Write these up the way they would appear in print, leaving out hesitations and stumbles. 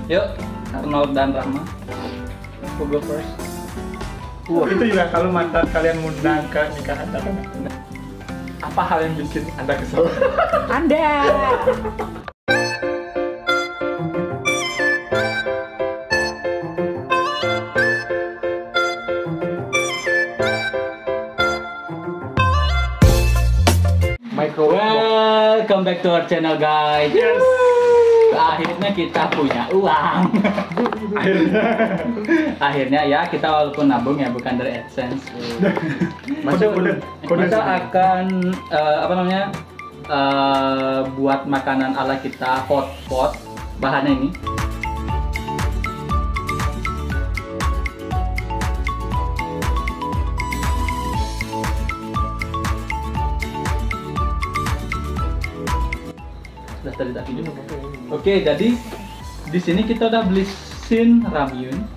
Yuk, Arnold dan Rama. Who go first? Itu juga kalau mantan kalian ngundang ke nikahan apa hal yang bikin Anda kesel? Anda. Welcome back to our channel, guys. Yes. Akhirnya kita punya uang. Akhirnya ya, kita walaupun nabung ya, bukan dari AdSense. Kita akan buat makanan ala kita, hot pot. Bahannya ini. Oke, jadi di sini kita udah beli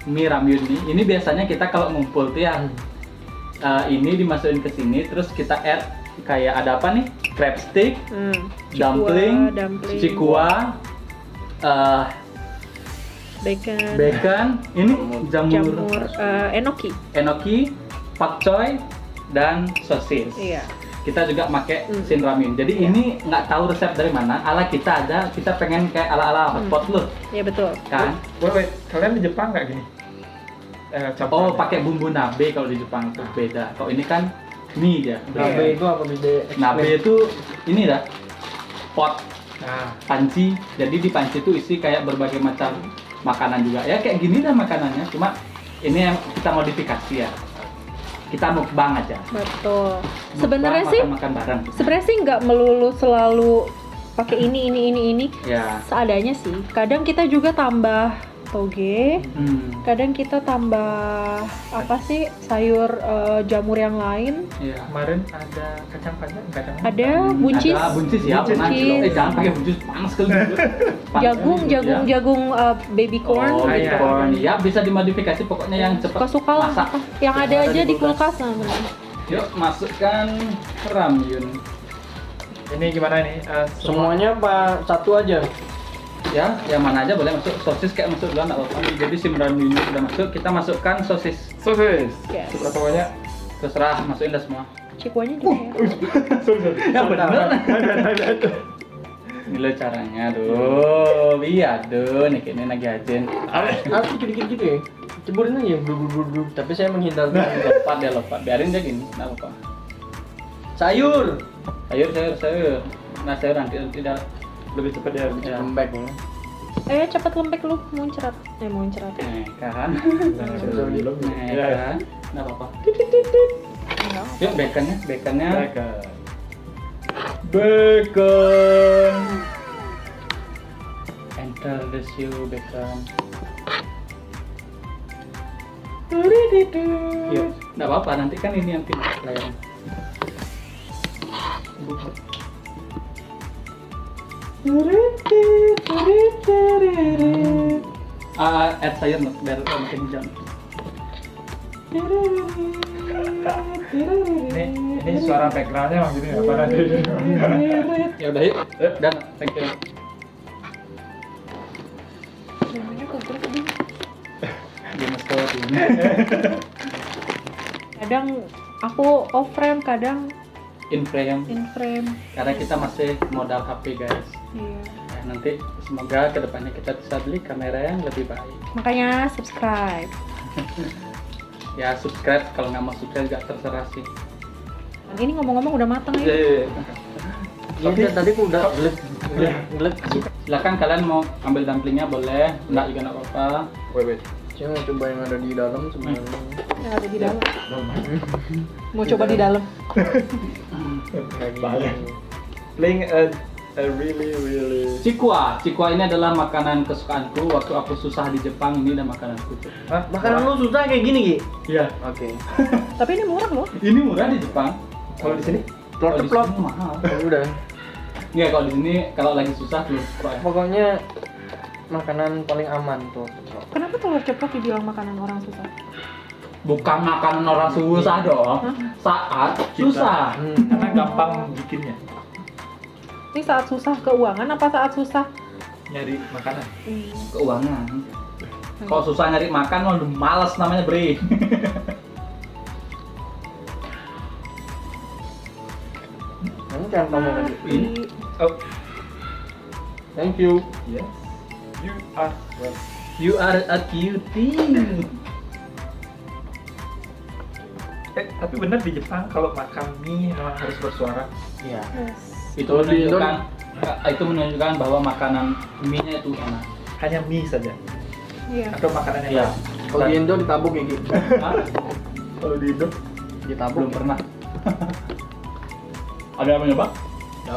mie ramyun nih. Ini biasanya kita kalau ngumpul tuh ya, ini dimasukin ke sini, terus kita add kayak ada apa nih? Crab stick, dumpling, cikua, bacon, ini jamur enoki, pakcoy, dan sosis. Iya. Kita juga pakai sin ramyun. Jadi ini nggak tahu resep dari mana. Ala kita ada, kita pengen kayak ala hotpot loh. Iya betul. Kan? Wait, kalian di Jepang nggak gini? Oh, pakai bumbu nabe kalau di Jepang itu beda. Kalau ini kan mie dia. Nabe itu apa beda? Nabe itu ini dah pot Nah, panci. Jadi di panci itu isi kayak berbagai macam makanan juga. Ya kayak gini dah makanannya. Cuma ini yang kita modifikasi ya. Kita mukbang aja. Betul. Mukbang, Sebenarnya sih, makan bareng. sebenarnya sih nggak melulu selalu pakai ini. Ya. Seadanya sih. Kadang kita juga tambah toge. Kadang kita tambah apa sih sayur jamur yang lain. Iya. kemarin ada kacang panjang, Ada buncis. Ada buncis ya, pernah. Buncis. Jangan pakai buncis, panas sekali. Jagung baby corn. Oh, baby iya. corn. Ya, bisa dimodifikasi pokoknya yang cepat Suka-suka lah. masak. Yang ada aja di kulkas nah, bener. Yuk, masukkan ramyun. Ini gimana nih? Semuanya apa satu aja? Ya, yang mana aja boleh masuk. Sosis kayak masuk duluan enggak apa-apa. Jadi si ramyunnya sudah masuk, kita masukkan sosis. sosis. Yes. Berapa banyak? Terserah, masukin dah semua. Cikuanya juga ya. Sorry. Ya bener. Ada. Ini lo caranya, duh. Iya, duh. Nih kayaknya lagi ajen. Aku dikit-dikit gitu ya. Ceburin aja, blub. Tapi saya menghindar. Lompat. Biarin aja gini, enggak apa-apa. Sayur. Sayur. Nah, sayur nanti tidak Lebih cepat ya. Lembek ya. Cepet lembek lu muncrat. Muncrat. Nih kan. Belum. Nih Ya. kan. Enggak apa-apa. Yuk, baconnya. Bacon. Enter the shoe bacon. Yuk, nggak apa-apa, nanti kan ini yang pindah layarnya. Add sayur biar makin hijau. Ini suara backgroundnya emang gini ya? Apa nanti? Ya udah yuk, dan thank you. Kadang aku off frame, kadang In frame, in frame. karena kita masih modal HP guys. Iya. Ya, nanti semoga kedepannya kita bisa beli kamera yang lebih baik. Makanya subscribe. Ya subscribe, kalau nggak mau subscribe juga terserah sih. Ini ngomong-ngomong udah matang ya. Iya, tadi aku udah gelap. Silakan kalian mau ambil dumplingnya boleh, enggak juga nggak apa-apa. Wait. Saya mau coba yang ada di dalam sebenarnya. Yang ada di dalam. Mau coba di dalam. Bahaya. Playing a really. Cikua ini adalah makanan kesukaanku waktu aku susah di Jepang. Ini udah makananku tuh. Hah? Makanan lu susah kayak gini, Ki? Iya. Oke. Tapi ini murah loh. Ini murah di Jepang. Kalau di sini? Kalau di Plot. sini mahal. Udah. Nggak, kalau di sini kalau lagi susah telur ceplok ya. Pokoknya makanan paling aman tuh. Kenapa telur ceplok dibilang makanan orang susah? Bukan makanan orang susah dong. Saat susah. Karena gampang bikinnya. Ini saat susah keuangan apa saat susah nyari makanan. Keuangan. Kalau susah nyari makan, udah males namanya bre. Ini kan kamu tadi. Ini. Oh, Thank you. yes. You are well. You are a cutie. Tapi benar di Jepang kalau makan mie memang harus bersuara. Iya. Itu menunjukkan bahwa makanan mie-nya itu enak. Hanya mie saja. Iya. Atau makanan yang Iya. lain. Kalau di Indo ditabuk kayak gitu. Hah? Kalau di Indo, Ditabuk. Belum pernah. Ada yang mau nyoba? Ya.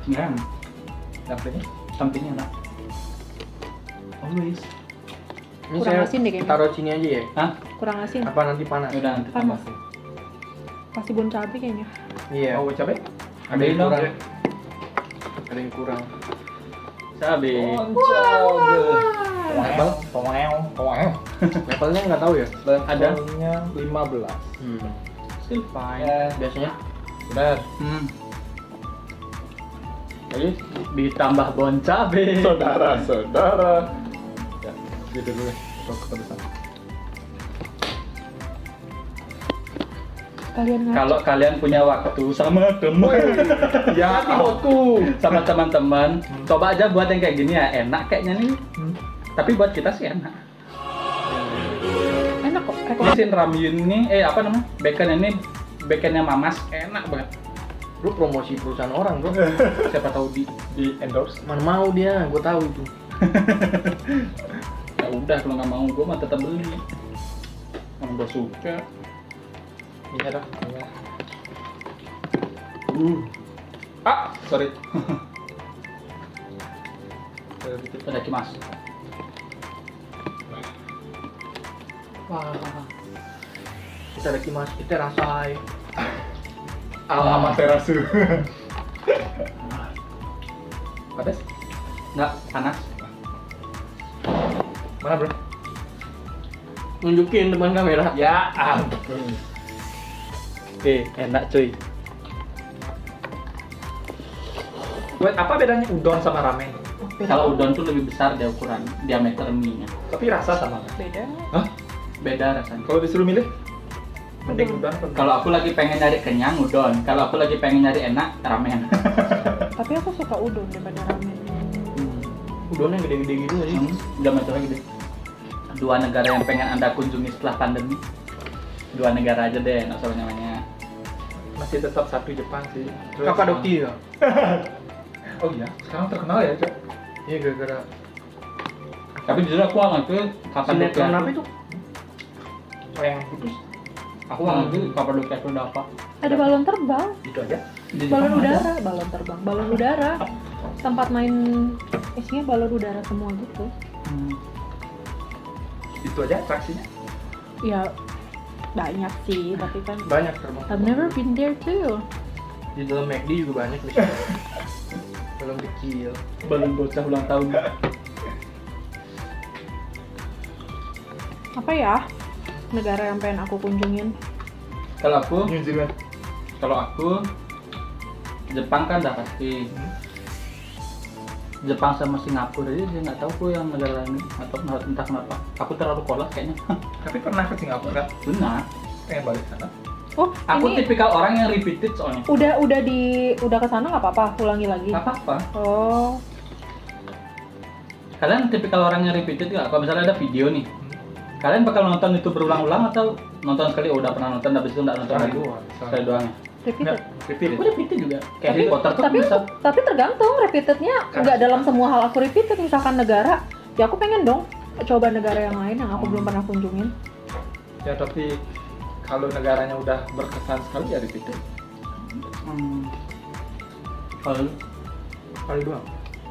Ya, dapetnya sampingnya enak. Always. Ini Kurang saya asin deh kayaknya. taruh sini aja ya. Hah? Kurang asin. Apa nanti panas? Udah nanti Panas. tambah. Kasih bon cabai kayaknya. Iya. mau cabai? Ada yang dong. kurang. Ada yang kurang. Cabe. Apel? Tomael. Levelnya nggak tahu ya. Ada. Levelnya 15. Still fine. Biasanya. Benar. Jadi ditambah bon cabe. Saudara. Ya, gitu dulu ya. Untuk kepedesan. Kalian ngaca. Kalau kalian punya waktu sama teman, Ya, sama teman-teman, coba aja buat yang kayak gini ya, enak kayaknya nih. Tapi buat kita sih enak. Enak kok. Ini Rekomendasi. sin ramyun ini, apa namanya? Bacon ini, baconnya Mamas enak banget. Lu promosi perusahaan orang bro. Siapa tahu di endorse. Mana mau dia, gue tahu itu. Ya udah kalau nggak mau gue mah tetap beli. Emang gue suka. Ini ada. Ini. Sorry. Ada kimas. Wah, Kita ada kimas, kita rasai. Amaterasu. Pedas? nggak panas. Mana bro? Nunjukin depan kamera. Ya ampun. Oke, enak cuy. Buat apa bedanya udon sama ramen? Kalau udon tuh lebih besar dia ukuran diameter mie-nya. Tapi rasa sama kan? Beda. Hah? Beda rasanya. Kalau disuruh milih? Mending udon apa? Kalau aku lagi pengen nyari kenyang udon, kalau aku lagi pengen nyari enak ramen. Tapi aku suka udon daripada ramen. Udon yang gede-gede gitu nggak sih? Diameter lagi deh. Dua negara yang pengen Anda kunjungi setelah pandemi. Dua negara aja deh, nggak usah namanya. Masih tetap satu Jepang sih. Terus- Kapadokia ya? Oh iya, sekarang terkenal ya, Cok. Iya gara-gara Tapi jujur aku nggak ngerti kapan sinetron apa itu? Oh yang putus, Aku nggak ngerti Kapadokia itu udah apa. Ada balon terbang, itu aja. Di balon Jepang ada. udara, balon terbang, balon udara. Tempat main isinya balon udara semua gitu. Hmm. Itu aja atraksinya. Ya banyak sih, tapi kan Banyak terbang. I've never been there too. Di dalam McD juga banyak di sini. Dalam kecil. Balon bocah ulang tahun. Apa ya negara yang pengen aku kunjungin? Kalau aku, New Zealand. kalau aku Jepang kan udah pasti. Jepang sama Singapura aja saya nggak tahu tuh yang negara ini atau entah kenapa. Aku terlalu kolot kayaknya. Tapi pernah ke Singapura kan? Benar. Pengen balik sana. Oh, Aku ini tipikal orang yang repeated soalnya. udah kesana nggak apa-apa, ulangi lagi. Nggak apa-apa. Oh, Kalian tipikal orang yang repeated nggak? Kalau misalnya ada video nih, kalian bakal nonton itu berulang-ulang atau nonton sekali? Oh, udah pernah nonton, habis itu nggak nonton Sekali lagi? doang. Sekali doang ya. repeated. Repeat. Aku repeated juga. Kayak Tapi- Harry Potter tuh Tapi bisa. tapi tergantung repeatednya nggak dalam semua hal aku repeated. Misalkan negara, ya aku pengen dong coba negara yang lain yang aku belum pernah kunjungin. Ya tapi kalau negaranya udah berkesan sekali ya repeat. Kalau lu, Kali doang.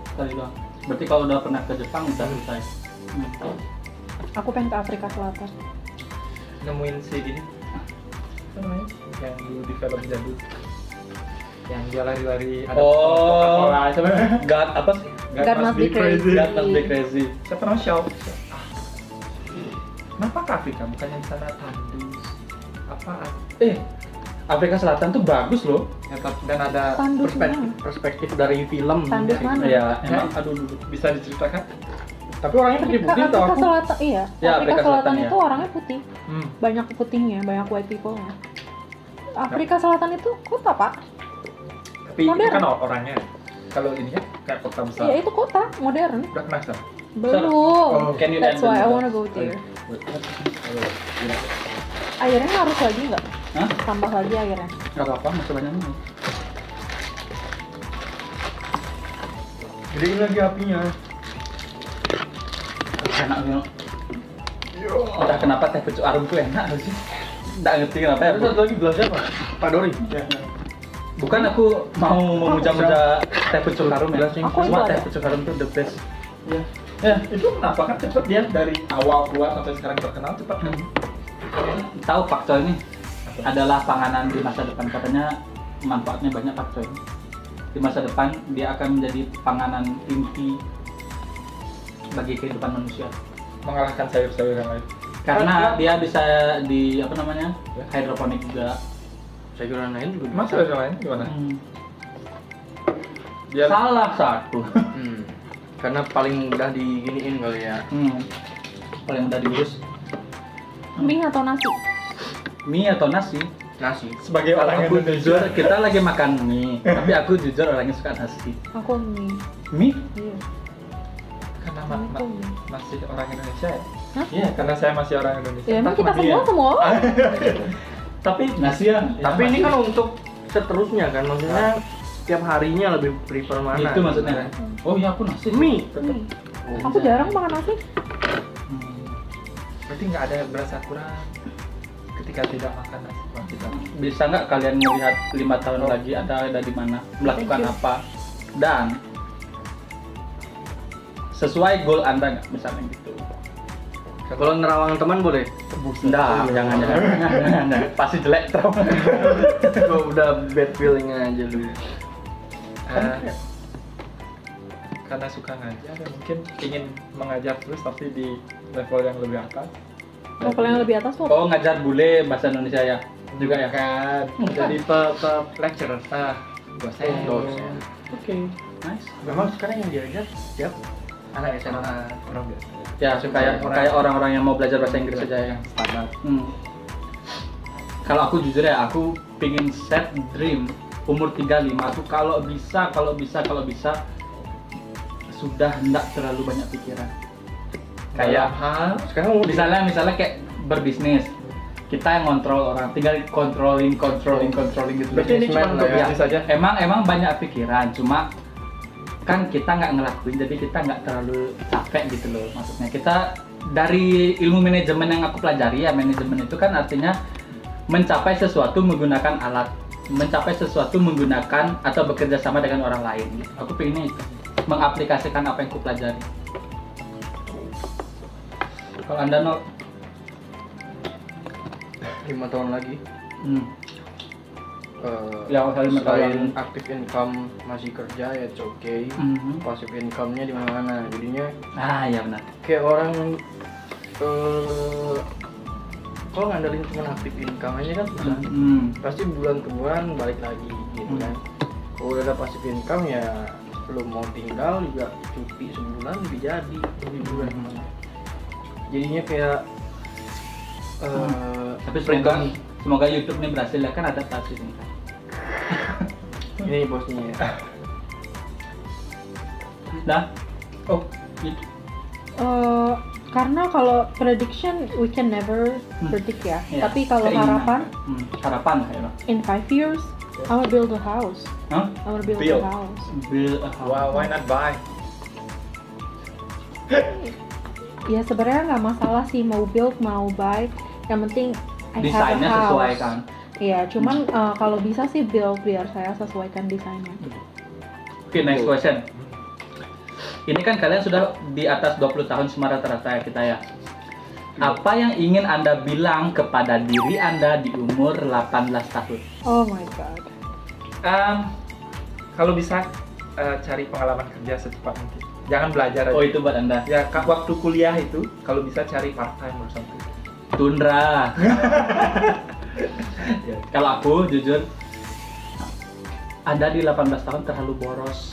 sekali doang. Berarti kalau udah pernah ke Jepang udah selesai. Aku pengen ke Afrika Selatan. Nemuin si ini apa namanya? Yang dulu di film jadul. Yang dia lari-lari ada Oh, Coca-Cola. Siapa namanya? God apa sih? God must be crazy. God must be crazy. Siapa namanya? Shaw. Kenapa ke Afrika? Bukannya di sana tandus? Apaan? Afrika Selatan tuh bagus loh. Ya, dan ada Tandus perspektif dari film. Tandus mana? Ya, emang aduh dulu. bisa diceritakan. Tapi orangnya putih-putih tau Afrika aku. Selatan, iya. Ya, Afrika Afrika Selatan Selatan, itu orangnya putih. Banyak putihnya, banyak white people-nya. Afrika Selatan itu kota, Pak. Tapi itu Modern. kan orangnya. Kalau ininya kayak kota besar. Iya, itu kota, modern. Udah pernah sana? Belum. Oh, can you That's add why I the- wanna go there. Airnya harus lagi nggak? Hah? Tambah lagi airnya. Gak apa-apa, masih banyak nih. Gedein lagi apinya. Enak nih. Entah kenapa teh pucuk arum tuh enak sih. Nggak ngerti kenapa ya. Terus satu lagi gelasnya apa? Pak Dori. Ya. Bukan aku mau memuja-muja teh pucuk harum ya. Gelasnya. Aku Cuma itu teh ada. pucuk harum tuh the best. Iya. Ya, Itu kenapa kan cepet dia dari awal keluar sampai sekarang terkenal cepat kan? tahu faktor ini adalah panganan di masa depan, katanya manfaatnya banyak faktor ini. Di masa depan dia akan menjadi panganan inti bagi kehidupan manusia. Mengalahkan sayur-sayur yang lain. Karena dia bisa di apa namanya? Hidroponik juga. Sayuran lain juga bisa. Mas sayur yang lain gimana? Dia Salah satu. Karena paling mudah diginiin kali ya. Paling mudah diurus. Mie atau nasi? Mie atau nasi? Nasi. sebagai Kalau orang aku Indonesia. jujur, kita lagi makan mie, tapi aku jujur orangnya suka nasi. Aku mie. Mie? Iya. Karena Aku mie. masih orang Indonesia ya? Hah? Iya, karena saya masih orang Indonesia. Ya emang kita Mie ya? semua. Tapi nasi ya. Tapi ini kan untuk seterusnya kan, maksudnya tiap harinya lebih prefer mana? itu maksudnya. Oh iya, aku nasi. Mie. Mie. Aku jarang makan nasi. Berarti nggak ada berasa kurang ketika tidak makan nasi. Wah, kita Bisa nggak kalian melihat 5 tahun lagi ada di mana, melakukan Thank you. apa, dan sesuai goal Anda nggak, misalnya gitu. Kalau nerawang teman boleh. Enggak, jangan. Pasti jelek terus. Gua udah bad feeling aja lu. karena suka ngajar ya mungkin ingin mengajar terus tapi di level yang lebih atas. Level yang lebih atas tuh. Oh, ngajar bule bahasa Indonesia ya? Juga ya? Kan jadi lecturer. Dosen. Dosen. Oke, nice. Memang sekarang yang diajar tiap anak SMA. Orang biasa. Ya, kayak orang-orang yang mau belajar bahasa Inggris saja ya. Standar. Kalau aku jujur ya, aku pingin set dream umur 35 aku kalau bisa sudah hendak terlalu banyak pikiran. Kayak Sekarang misalnya kayak berbisnis. Kita yang ngontrol orang, tinggal controlling gitu. Berarti ini cuma untuk Ya, bisnis saja. emang banyak pikiran, cuma kan kita nggak ngelakuin, jadi kita nggak terlalu capek gitu loh. Maksudnya kita dari ilmu manajemen yang aku pelajari ya, manajemen itu kan artinya mencapai sesuatu menggunakan alat, mencapai sesuatu menggunakan atau bekerja sama dengan orang lain. Aku pengennya itu, mengaplikasikan apa yang aku pelajari. Kalau Anda no, 5 tahun lagi. Ya, kalau 5 tahun Selain lagi. aktif income masih kerja ya it's okay. Mhm. Passive income-nya di mana-mana. Jadinya Ya benar. kayak orang kalau ngandelin cuma aktif income aja kan susah. Pasti bulan ke bulan balik lagi gitu kan. Kalau udah ada passive income ya belum mau tinggal juga cuti sebulan lebih jadi liburan. Jadinya kayak Tapi semoga YouTube ini berhasil ya, kan adaptasi nih. ini bosnya ya. Nah, oh itu. Karena kalau prediction we can never predict ya. Ya, Tapi kalau keinginan. harapan Harapan kayak in 5 years I will build a house. Hah? I will build Build. a house. Build a house. Why not buy? Ya sebenarnya nggak masalah sih mau build mau buy. Yang penting I Desainnya have a house. sesuai kan. Iya, cuman kalau bisa sih build biar saya sesuaikan desainnya. Oke, next question. Ini kan kalian sudah di atas 20 tahun semua rata-rata ya kita ya. Apa yang ingin Anda bilang kepada diri Anda di umur 18 tahun? Oh my god. Kalau bisa cari pengalaman kerja secepat mungkin. Jangan belajar aja. Oh, itu buat Anda. Ya, waktu kuliah itu kalau bisa cari part time or something. Tundra. Kalau aku jujur Anda di 18 tahun terlalu boros.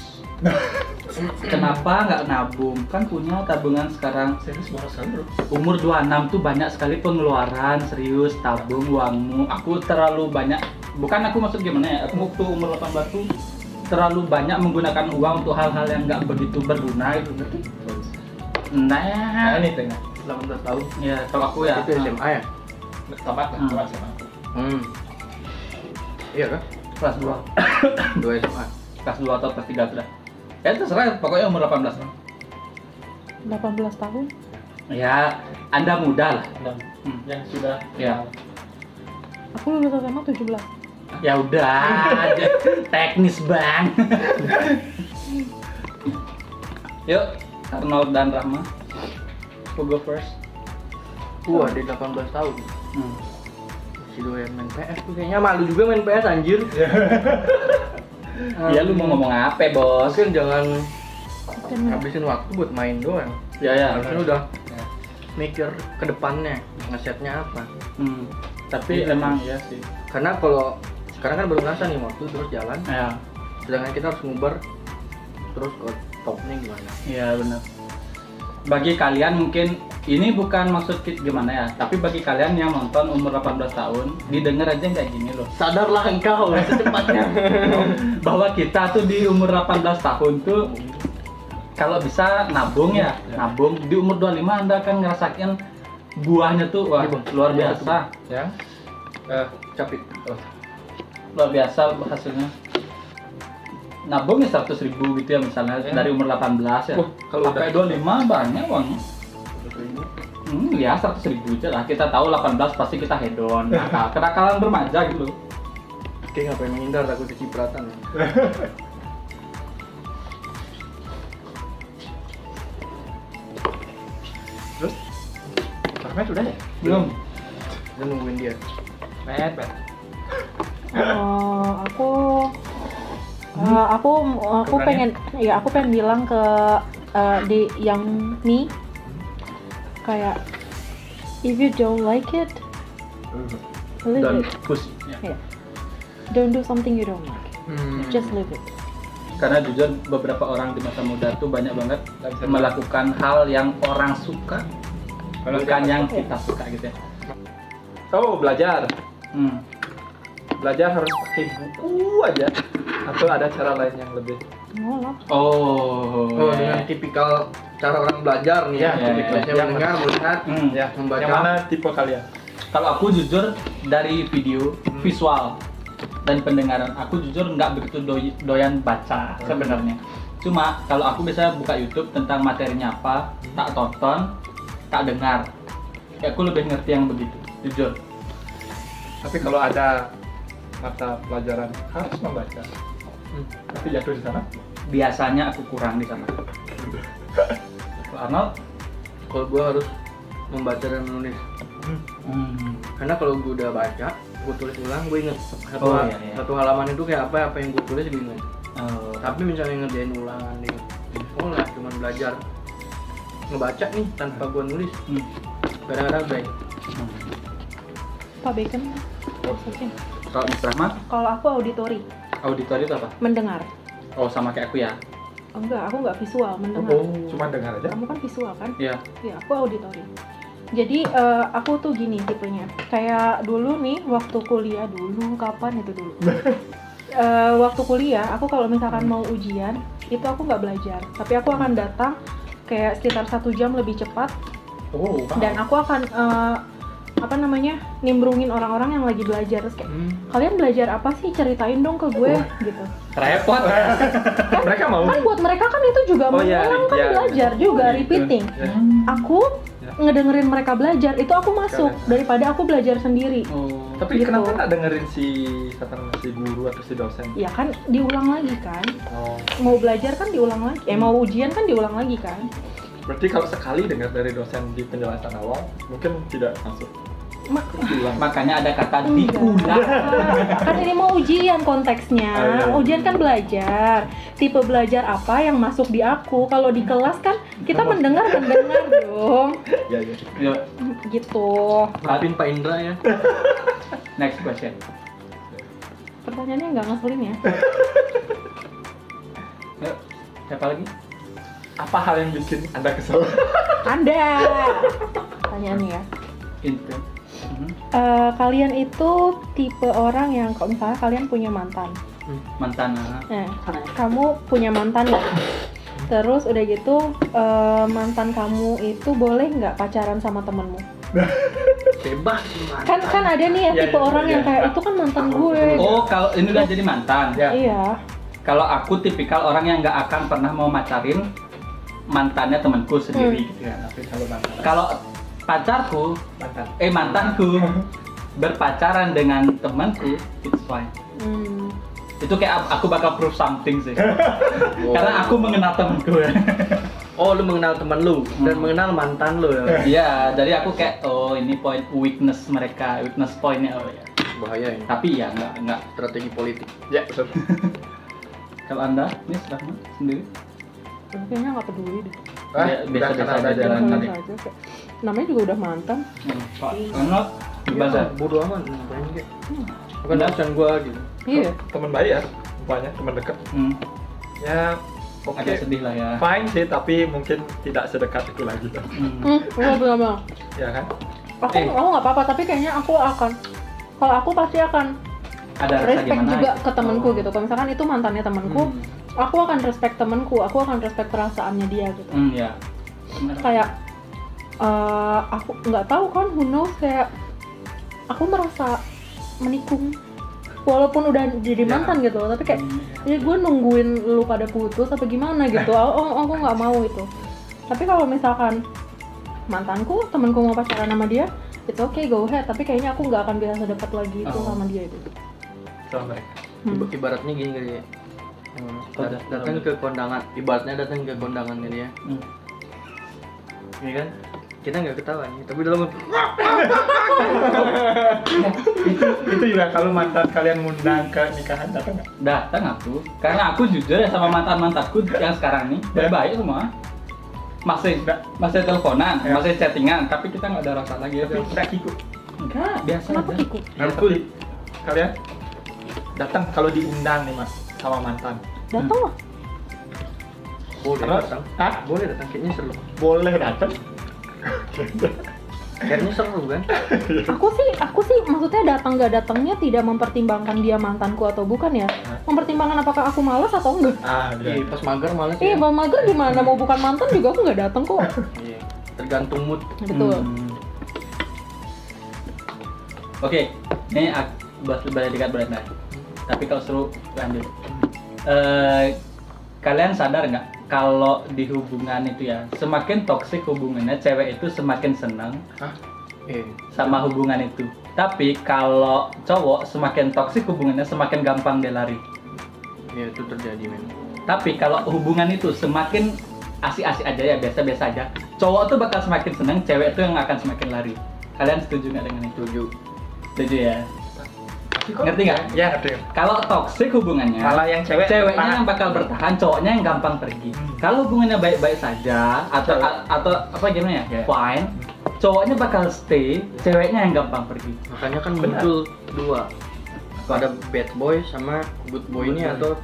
Kenapa nggak nabung? Kan punya tabungan sekarang. Serius boros kan bro? Umur 26 tuh banyak sekali pengeluaran, serius tabung uangmu. Aku terlalu banyak, bukan aku maksud gimana ya, aku waktu umur 18 tuh terlalu banyak menggunakan uang untuk hal-hal yang nggak begitu berguna itu. Nah, ini tengah 18 tahun. ya kalau aku ya Itu SMA ya? tamat lah kelas sama aku. Iya kan? kelas 2 2 SMA. kelas 2 atau kelas 3 sudah. Ya terserah, pokoknya umur 18 tahun. 18 tahun. Ya, Anda muda lah. Dan yang sudah Ya. Aku lulus SMA 17. Ya udah, teknis bang. Yuk, Arnold dan Rahma, who go first? Di 18 tahun. Hmm. Si doyan main PS tuh kayaknya malu juga main PS anjir. Ya lu mau ngomong apa bos? Mungkin jangan Bukan. habisin waktu buat main doang. Ya. Harusnya udah mikir ke depannya, ngesetnya apa. Tapi emang ya sih. Karena kalau sekarang kan baru ngerasa nih waktu terus jalan, Ya, sedangkan kita harus ngubar terus ke topnya gimana. iya benar. Bagi kalian mungkin ini bukan maksud gimana ya, tapi bagi kalian yang nonton umur 18 tahun, didengar aja kayak gini loh. Sadarlah engkau secepatnya. Bahwa kita tuh di umur 18 tahun tuh kalau bisa nabung ya, nabung. Di umur 25 Anda akan ngerasain buahnya tuh wah, luar biasa. yang Capit. Luar biasa hasilnya. Nabung ya 100.000 gitu ya misalnya dari umur 18 ya. Kalau Sampai 25 banyak uangnya. Ya 100.000 aja lah. Kita tahu 18 pasti kita hedon. Kenakalan remaja gitu loh. Oke, ngapain menghindar takut kecipratan. terus Ahmed sudah ya? Belum. Dan nungguin dia. Bet. Aku pengen bilang ke di yang nih kayak if you don't like it, leave Dan it. push. Ya. Yeah. Don't do something you don't like. Just leave it. Karena jujur beberapa orang di masa muda tuh banyak banget melakukan hal yang orang suka, bukan yang kita suka gitu ya. Oh, belajar. Hmm. Belajar harus pakai buku aja atau ada cara lain yang lebih Oh lah. Oh, Dengan tipikal cara orang belajar nih Ya, tipikalnya yang mendengar, melihat, ya membaca. yang mana tipe kalian? Kalau aku jujur dari video, visual dan pendengaran, aku jujur nggak begitu doyan baca sebenarnya. Cuma kalau aku biasanya buka YouTube tentang materinya apa, tak tonton, tak dengar. Ya, aku lebih ngerti yang begitu, jujur. Tapi kalau ada mata pelajaran harus membaca, tapi jatuh di sana. Biasanya aku kurang di sana. Kalau Arnold, Kalau gue harus membaca dan menulis. Karena kalau gue udah baca, gue tulis ulang, gue inget satu halaman itu kayak apa yang gue tulis gue inget. Tapi misalnya ngerjain ulangan di sekolah, cuma belajar ngebaca nih tanpa gue nulis, kadang-kadang baik. Pak Bacon. Oke. kalau Mas Rahmat, Kalau aku auditori, auditori itu apa? mendengar. Oh, sama kayak aku ya. Enggak, aku nggak visual, mendengar. Cuma dengar aja. Kamu kan visual kan? Iya. Ya, aku auditori. Jadi aku tuh gini tipenya. Kayak dulu nih waktu kuliah dulu, kapan itu dulu? Waktu kuliah, aku kalau misalkan mau ujian, itu aku nggak belajar. Tapi aku akan datang kayak sekitar 1 jam lebih cepat. Dan aku akan nimbrungin orang-orang yang lagi belajar. Terus kayak, kalian belajar apa sih? Ceritain dong ke gue, gitu. Repot. Mereka mau. Kan buat mereka kan itu juga mengulang kan belajar juga, repeating. Aku ngedengerin mereka belajar, itu aku masuk daripada aku belajar sendiri. Tapi Gitu. kenapa nggak dengerin si guru atau si dosen? Ya kan diulang lagi kan. Mau belajar kan diulang lagi. Mau ujian kan diulang lagi kan. Berarti kalau sekali dengar dari dosen di penjelasan awal, mungkin tidak masuk. Diulang. Makanya ada kata diulang. Kan ini mau ujian konteksnya. Ujian kan belajar. Tipe belajar apa yang masuk di aku. Kalau di kelas kan kita mendengar dong. Ya. Gitu. Maafin Pak Indra ya. Next question. Pertanyaannya nggak ngeselin ya? Yuk, siapa lagi? Apa hal yang bikin Anda kesel? Anda. Pertanyaannya ya. Intro. Kalian itu tipe orang yang kalau misalnya kalian punya mantan. Mantan. Kamu punya mantan ya? Terus udah gitu mantan kamu itu boleh nggak pacaran sama temenmu? Bebas. Kan ada nih ya tipe orang yang kayak itu kan mantan gue. Oh, kalau ini udah jadi mantan. Ya. Iya. Kalau aku tipikal orang yang nggak akan pernah mau macarin mantannya temanku sendiri gitu ya. Tapi kalau mantan. Kalau pacarku, mantanku berpacaran dengan temanku, it's fine. Itu kayak aku bakal prove something sih. Karena aku mengenal temanku ya. Oh, lu mengenal teman lu dan mengenal mantan lu ya. Iya, jadi aku kayak ini point weakness mereka, weakness pointnya ya. Bahaya ini. Tapi ya nggak. Strategi politik. Ya, betul. Kalau Anda, ini Rahman sendiri? Kayaknya nggak peduli deh. Biasa-biasa karena aja udah jalan Biasa kali. aja, kayak, namanya juga udah mantan. Karena bebas ya. Bodoh amat ngapain kayak. Bukan Enggak. urusan gua gitu. Iya. Teman baik ya, banyak teman dekat. Ya, oke. Agak sedih lah ya. Fine sih, tapi mungkin tidak sedekat itu lagi. Benar-benar. Ya kan? Aku nggak apa-apa, tapi kayaknya aku akan. Kalau aku pasti akan Ada rasa respect gimana? juga ya? ke temenku gitu. Kalau misalkan itu mantannya temenku, aku akan respect temenku, aku akan respect perasaannya dia gitu. Ya. Kayak aku nggak tahu kan, who knows, kayak aku merasa menikung walaupun udah jadi mantan gitu loh, tapi kayak ya gue nungguin lu pada putus apa gimana gitu. Aku nggak mau itu. Tapi kalau misalkan mantanku, temanku mau pacaran sama dia, it's okay, go ahead, tapi kayaknya aku nggak akan bisa sedekat lagi itu sama dia itu. Sama mereka. Ibaratnya gini kali ya. Datang ke kondangan, ibaratnya datang ke kondangannya dia. Iya kan? Kita nggak ketawa nih, tapi dalam itu juga kalau mantan kalian ngundang ke nikahan datang nggak? Datang aku, karena aku jujur ya sama mantanku yang sekarang nih baik semua. Masih teleponan, masih chattingan, tapi kita nggak ada rasa lagi ya. Nggak ikut. Enggak, biasa Kenapa aja. kikuk? Tapi kalian datang kalau diundang nih mas sama mantan. Datang lah. boleh Terus? datang. Hah? Boleh datang, kayaknya seru. Boleh datang. Kayaknya seru kan? Aku sih maksudnya datang nggak datangnya tidak mempertimbangkan dia mantanku atau bukan ya. Mempertimbangkan apakah aku malas atau enggak. Iya, pas mager males Iya, ya. Bang Mager gimana, mau bukan mantan juga aku nggak datang kok. Iya. Tergantung mood. Betul. Oke, ini balik dekat berat. Tapi kalau seru lanjut. Kalian sadar nggak kalau di hubungan itu ya, semakin toksik hubungannya, cewek itu semakin senang sama hubungan itu. Tapi kalau cowok semakin toksik hubungannya, semakin gampang dia lari. Iya, itu terjadi memang. Tapi kalau hubungan itu semakin asik-asik aja ya, biasa-biasa aja, cowok tuh bakal semakin senang, cewek tuh yang akan semakin lari. Kalian setuju nggak dengan itu? Setuju ya? Ngerti nggak? Ya ngerti. Kalau toksik hubungannya, Malah yang ceweknya bertahan. yang bakal bertahan, cowoknya yang gampang pergi. Kalau hubungannya baik-baik saja atau apa gimana ya? Fine. Cowoknya bakal stay, ceweknya yang gampang pergi. Makanya kan muncul dua. Ada bad boy sama good boy ini, atau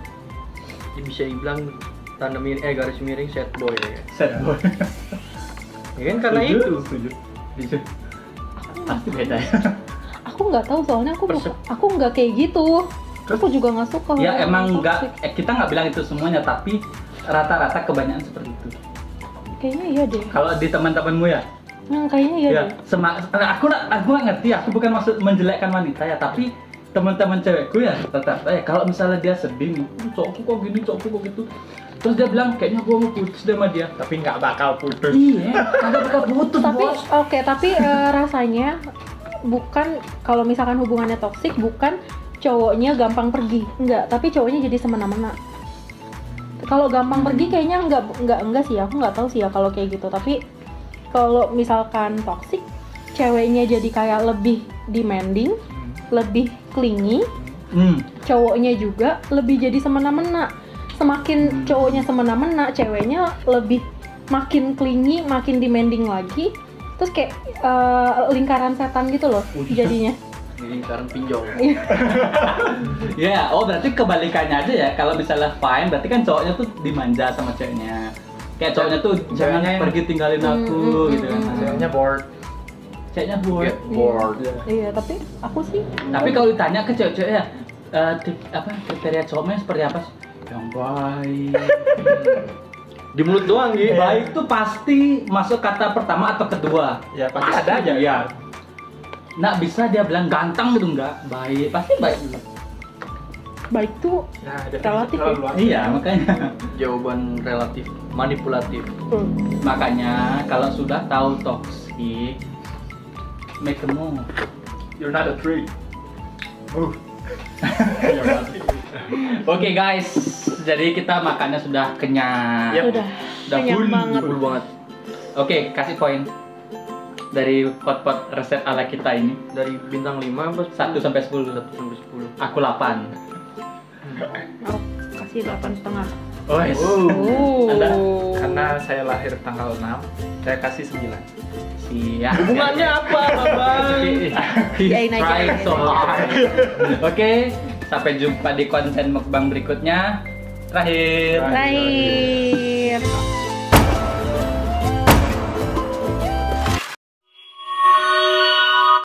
bisa dibilang tanda miring garis miring sad boy ya. Sad boy. Ya kan karena itu. Setuju. Pasti beda ya. Aku nggak tahu soalnya aku nggak kayak gitu. Aku juga nggak suka. Ya orang emang yang nggak, toxic. kita nggak bilang itu semuanya, tapi rata-rata kebanyakan seperti itu. Kayaknya iya deh. Kalau di teman-temanmu ya, Kayaknya iya ya, deh. aku nggak ngerti, aku bukan maksud menjelekkan wanita ya, tapi teman-teman cewekku ya rata-rata ya, kalau misalnya dia sedih nih, cowokku kok gini, cowokku kok gitu, terus dia bilang kayaknya gua mau putus sama dia, Tapi nggak bakal putus. iya, kagak bakal putus Tapi bos. tapi rasanya bukan kalau misalkan hubungannya toksik, bukan cowoknya gampang pergi, enggak, tapi cowoknya jadi semena-mena. Kalau gampang pergi kayaknya enggak sih, aku nggak tahu sih ya kalau kayak gitu. Tapi kalau misalkan toksik, ceweknya jadi kayak lebih demanding, lebih clingy, cowoknya juga lebih jadi semena-mena. Semakin cowoknya semena-mena, ceweknya lebih makin clingy, makin demanding lagi. Terus kayak lingkaran setan gitu loh jadinya. di lingkaran pinjol. Ya, oh berarti kebalikannya aja ya. Kalau misalnya fine, berarti kan cowoknya tuh dimanja sama ceweknya. Kayak cowoknya tuh jangan Ceweknya yang- pergi tinggalin aku gitu kan. Ceweknya bored. Ceweknya bored. Get bored. Iya, tapi aku sih Tapi kalau ditanya ke cewek-cewek ya, kriteria cowoknya seperti apa sih? Yang baik. Di mulut doang gitu. Baik tuh pasti masuk kata pertama atau kedua. Ya pasti ada aja ya. Nggak bisa dia bilang ganteng gitu enggak. Baik, pasti baik dulu. baik tuh Nah, definisi Relatif terlalu ya? luas. Iya, makanya. Jawaban relatif, manipulatif. Makanya kalau sudah tahu toxic, make a move. You're not a tree. Oke guys, jadi kita makannya sudah kenyang. Yep. udah Udah kenyang full. banget. Full banget. Oke, kasih poin dari pot-pot resep ala kita ini. Dari bintang 5 apa? 1 sampai 10. 1 sampai 10. Aku 8. Aku kasih 8,5. Oh, yes. Oh. Anda? Karena saya lahir tanggal 6, saya kasih 9. Siap. Hubungannya apa, Babang? He's Yain aja, trying yain so aja. hard. Oke, sampai jumpa di konten mukbang berikutnya. Terakhir. Terakhir.